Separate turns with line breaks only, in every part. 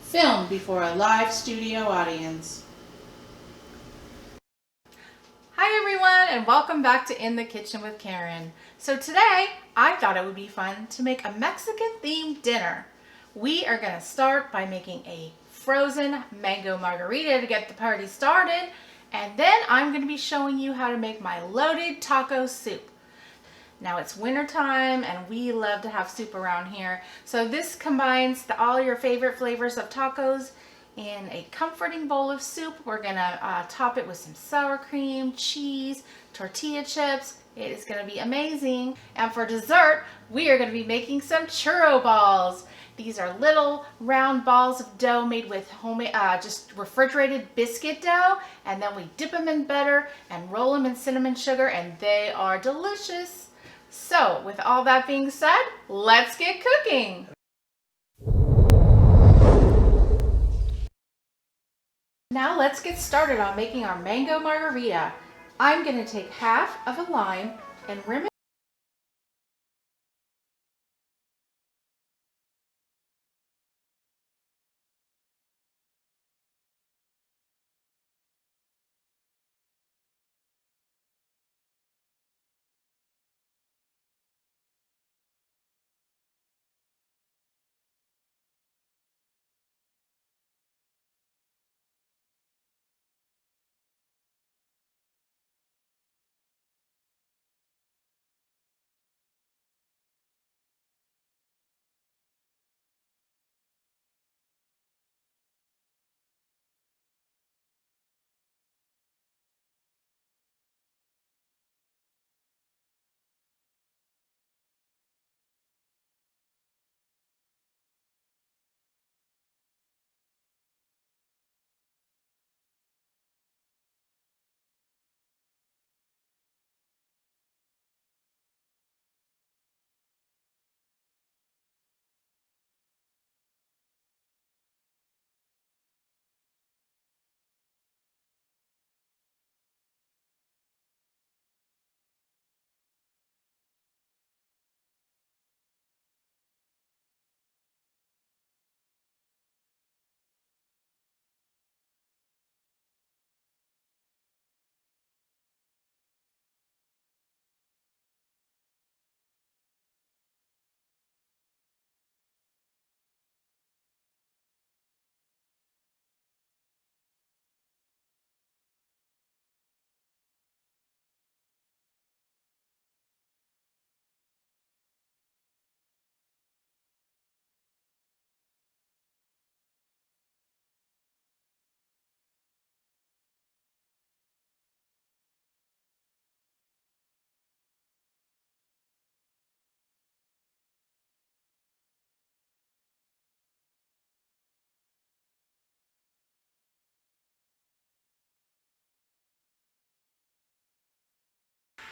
filmed before a live studio audience.
Hi everyone, and welcome back to In the Kitchen with Karen. So today, I thought it would be fun to make a Mexican themed dinner. We are going to start by making a frozen mango margarita to get the party started, and then I'm going to be showing you how to make my loaded taco soup. Now it's winter time and we love to have soup around here. So this combines all your favorite flavors of tacos in a comforting bowl of soup. We're gonna top it with some sour cream, cheese, tortilla chips. It is gonna be amazing. And for dessert, we are gonna be making some churro balls. These are little round balls of dough made with homemade, just refrigerated biscuit dough. And then we dip them in butter and roll them in cinnamon sugar, and they are delicious. So, with all that being said, let's get cooking! Now let's get started on making our mango margarita. I'm going to take half of a lime and rim it.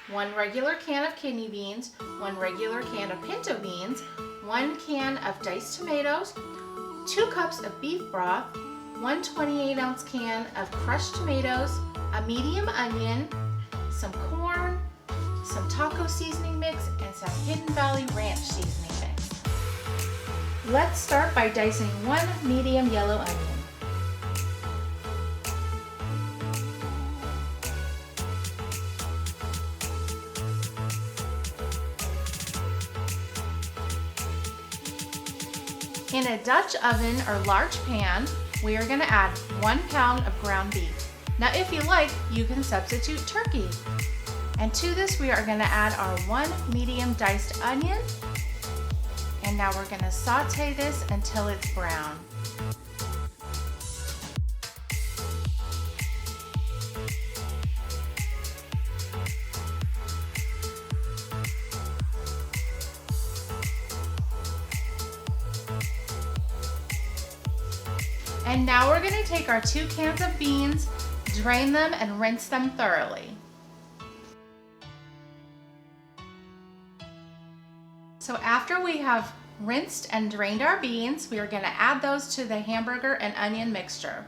One regular can of kidney beans, one regular can of pinto beans, 1 can of diced tomatoes, 2 cups of beef broth, 1 28-ounce can of crushed tomatoes, a medium onion, some corn, some taco seasoning mix, and some Hidden Valley Ranch seasoning mix. Let's start by dicing 1 medium yellow onion. In a Dutch oven or large pan, we are going to add 1 pound of ground beef. Now if you like, you can substitute turkey. And to this we are going to add our 1 medium diced onion. And now we're going to saute this until it's brown. And now we're going to take our 2 cans of beans, drain them, and rinse them thoroughly. So after we have rinsed and drained our beans, we are going to add those to the hamburger and onion mixture.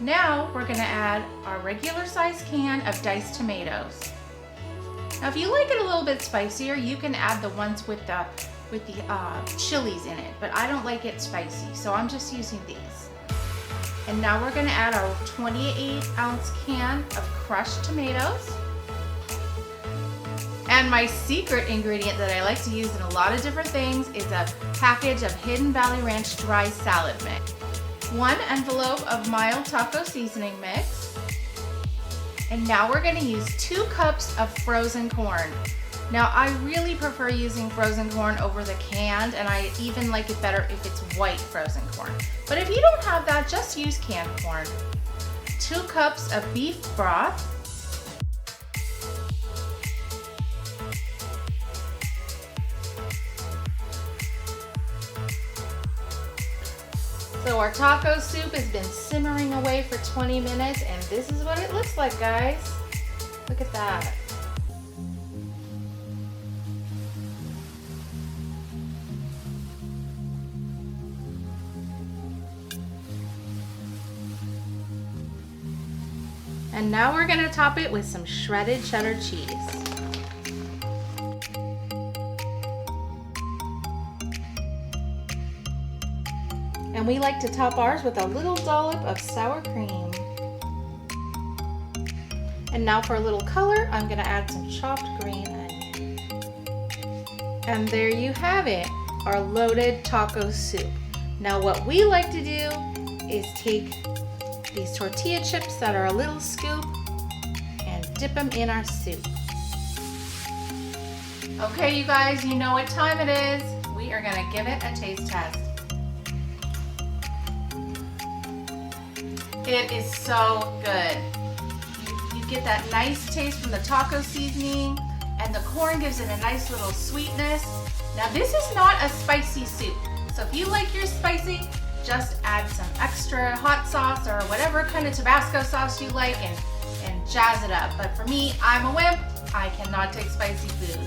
Now we're going to add our regular size can of diced tomatoes. Now if you like it a little bit spicier, you can add the ones with the chilies in it, but I don't like it spicy, so I'm just using these. And now we're gonna add our 28-ounce can of crushed tomatoes. And my secret ingredient that I like to use in a lot of different things is a package of Hidden Valley Ranch dry salad mix. 1 envelope of mild taco seasoning mix. And now we're gonna use 2 cups of frozen corn. Now I really prefer using frozen corn over the canned, and I even like it better if it's white frozen corn. But if you don't have that, just use canned corn. 2 cups of beef broth. So our taco soup has been simmering away for 20 minutes, and this is what it looks like, guys. Look at that. And now we're gonna top it with some shredded cheddar cheese. And we like to top ours with a little dollop of sour cream. And now for a little color, I'm gonna add some chopped green onion. And there you have it, our loaded taco soup. Now what we like to do is take these tortilla chips that are a little scoop and dip them in our soup. Okay, you guys, you know what time it is. We are gonna give it a taste test. It is so good. You get that nice taste from the taco seasoning, and the corn gives it a nice little sweetness. Now this is not a spicy soup, so if you like yours spicy, just add some extra hot sauce or whatever kind of Tabasco sauce you like and jazz it up. But for me, I'm a wimp. I cannot take spicy food.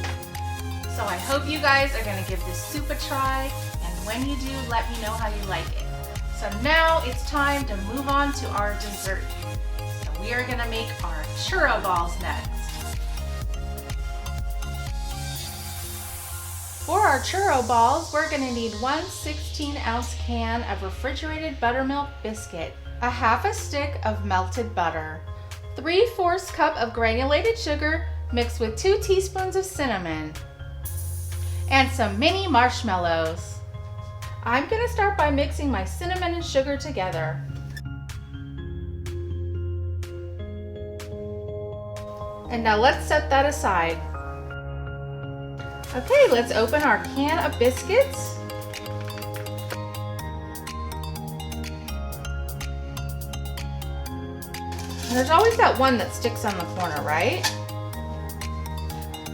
So I hope you guys are gonna give this soup a try, and when you do, let me know how you like it. So now it's time to move on to our dessert. So we are gonna make our churro balls next. For our churro balls, we're gonna need 1 16-ounce can of refrigerated buttermilk biscuit, a half a stick of melted butter, 3/4 cup of granulated sugar mixed with 2 teaspoons of cinnamon, and some mini marshmallows. I'm gonna start by mixing my cinnamon and sugar together. And now let's set that aside. Okay, let's open our can of biscuits. And there's always that one that sticks on the corner, right?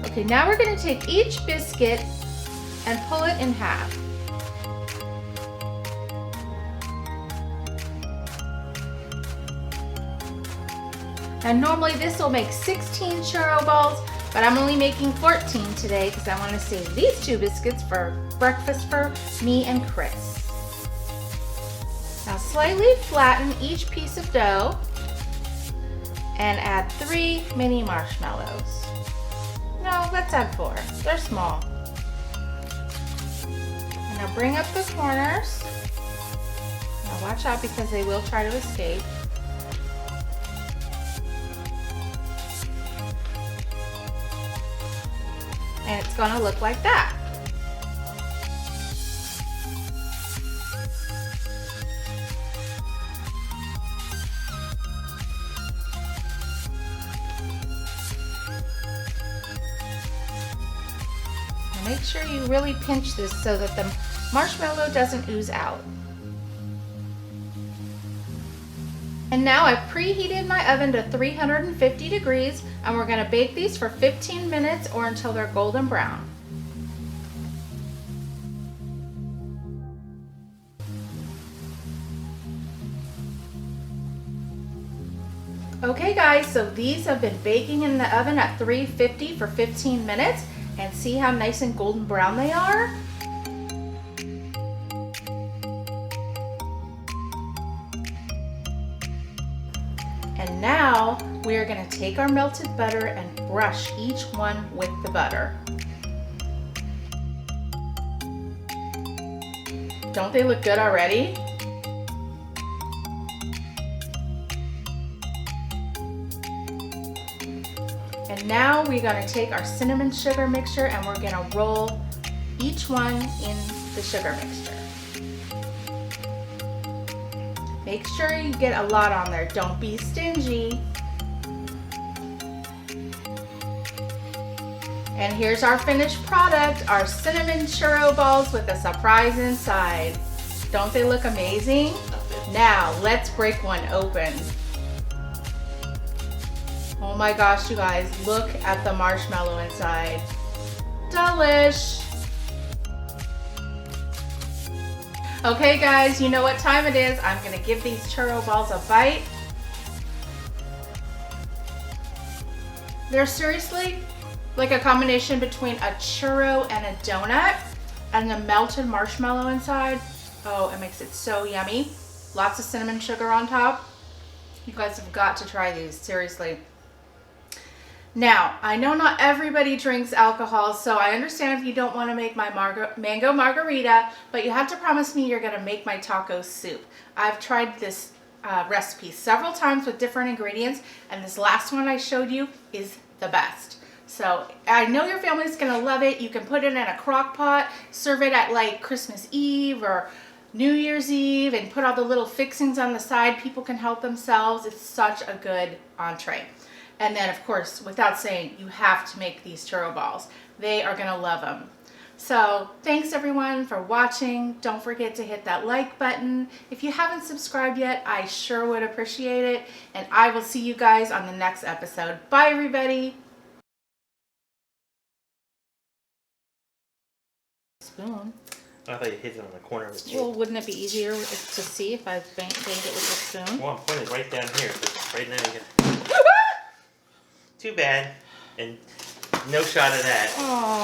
Okay, now we're gonna take each biscuit and pull it in half. And normally this will make 16 churro balls, but I'm only making 14 today because I want to save these 2 biscuits for breakfast for me and Chris. Now slightly flatten each piece of dough and add 3 mini marshmallows. No, let's add 4. They're small. And now bring up the corners. Now watch out because they will try to escape. And it's gonna look like that. And make sure you really pinch this so that the marshmallow doesn't ooze out. And now I've preheated my oven to 350 degrees, and we're gonna bake these for 15 minutes or until they're golden brown. Okay guys, so these have been baking in the oven at 350 for 15 minutes, and see how nice and golden brown they are? And now we are going to take our melted butter and brush each one with the butter. Don't they look good already? And now we're going to take our cinnamon sugar mixture and we're going to roll each one in the sugar mixture. Make sure you get a lot on there. Don't be stingy. And here's our finished product, our cinnamon churro balls with a surprise inside. Don't they look amazing? Now, let's break one open. Oh my gosh, you guys, look at the marshmallow inside. Delish. Okay guys, you know what time it is. I'm gonna give these churro balls a bite. They're seriously like a combination between a churro and a donut, and the melted marshmallow inside. Oh, it makes it so yummy. Lots of cinnamon sugar on top. You guys have got to try these, seriously. Now, I know not everybody drinks alcohol, so I understand if you don't want to make my mango margarita, but you have to promise me you're going to make my taco soup. I've tried this recipe several times with different ingredients, and this last one I showed you is the best. So I know your family's going to love it. You can put it in a crock pot, serve it at like Christmas Eve or New Year's Eve, and put all the little fixings on the side. People can help themselves. It's such a good entree. And then, of course, without saying, you have to make these churro balls. They are going to love them. So thanks everyone for watching. Don't forget to hit that like button. If you haven't subscribed yet, I sure would appreciate it. And I will see you guys on the next episode. Bye, everybody. Spoon.
I thought you hit it on the corner of the spoon.
Well, wouldn't it be easier to see if I banged it with a spoon?
Well, I'm pointing right down here. So right now you get... Too bad. And no shot of that.
Aww.